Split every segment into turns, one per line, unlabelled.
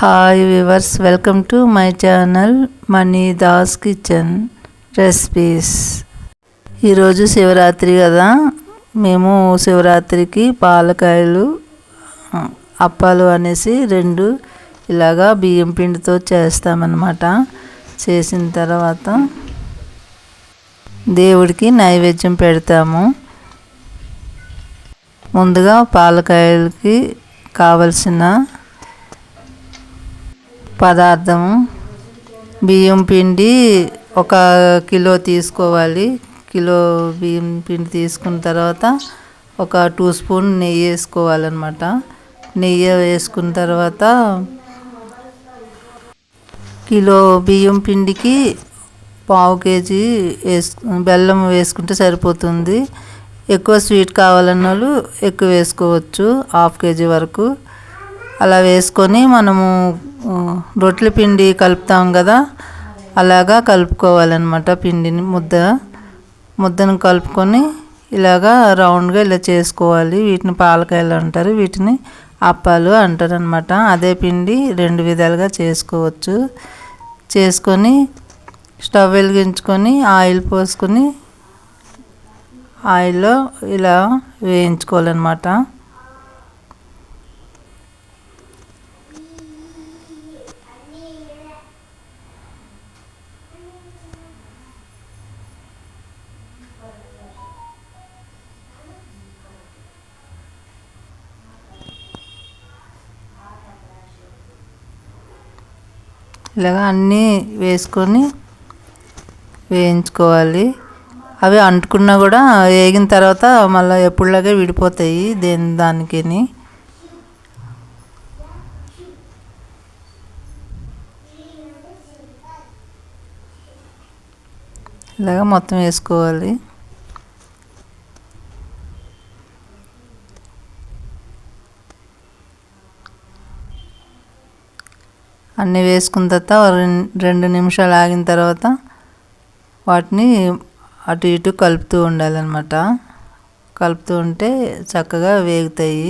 Hi viewers, welcome to my channel money Das kitchen recipes. ఈరోజు శివరాత్రి కదా, మేము శివరాత్రికి పాలకాయలు అప్పాలు అనేసి రెండు ఇలాగా బియ్యం పిండితో చేస్తామన్నమాట. చేసిన తర్వాత దేవుడికి నైవేద్యం పెడతాము. ముందుగా పాలకాయలకి కావలసిన పదార్థము బియ్యం పిండి 1 కిలో తీసుకోవాలి. కిలో బియ్యం పిండి తీసుకున్న తర్వాత 2 స్పూన్ నెయ్యి వేసుకోవాలన్నమాట. నెయ్యి వేసుకున్న తర్వాత కిలో బియ్యం పిండికి 1/2 కేజీ బెల్లం వేసుకుంటే సరిపోతుంది. ఎక్కువ స్వీట్ కావాలన్న వాళ్ళు ఎక్కువ వేసుకోవచ్చు, 1/2 కేజీ వరకు. అలా వేసుకొని మనము రొట్టెల పిండి కలుపుతాం కదా, అలాగా కలుపుకోవాలన్నమాట. పిండిని ముద్దను కలుపుకొని ఇలాగా రౌండ్గా ఇలా చేసుకోవాలి. వీటిని పాలకాయలు అంటారు, వీటిని అప్పాలు అంటారు అనమాట. అదే పిండి 2 విధాలుగా చేసుకోవచ్చు. చేసుకొని స్టవ్ వెలిగించుకొని ఆయిల్ పోసుకొని ఆయిల్లో ఇలా వేయించుకోవాలన్నమాట. ఇలాగ అన్నీ వేసుకొని వేయించుకోవాలి. అవి అంటుకున్నా కూడా వేగిన తర్వాత మళ్ళీ ఎప్పుడులాగే విడిపోతాయి దానికి. ఇలాగ మొత్తం వేసుకోవాలి. అన్నీ వేసుకున్న తర్వాత 2 నిమిషాలు ఆగిన తర్వాత వాటిని అటు ఇటు కలుపుతూ ఉండాలన్నమాట. కలుపుతూ ఉంటే చక్కగా వేగుతాయి.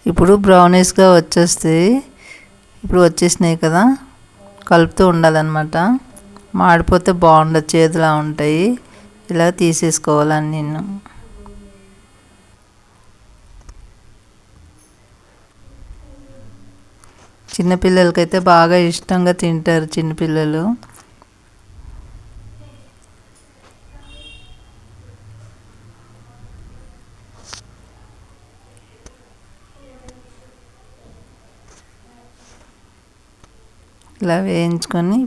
ఇప్పుడు బ్రౌనీస్గా వచ్చేస్తాయి. ఇప్పుడు వచ్చేసినాయి కదా, కలుపుతూ ఉండాలన్నమాట. మాడిపోతే బాగుండదు, చేదులా ఉంటాయి. ఇలా తీసేసుకోవాలని నేను. చిన్నపిల్లలకైతే బాగా ఇష్టంగా తింటారు చిన్నపిల్లలు. ఇలా వేయించుకొని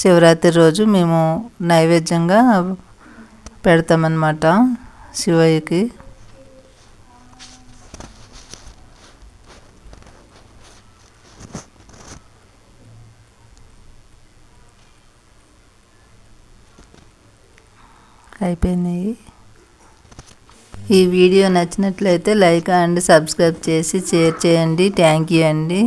శివరాత్రి రోజు మేము నైవేద్యంగా పెడతామన్నమాట శివయ్యకి. అయిపోయినాయి. ఈ వీడియో నచ్చినట్లయితే లైక్ అండ్ సబ్స్క్రైబ్ చేసి షేర్ చేయండి. థ్యాంక్ యూ అండి.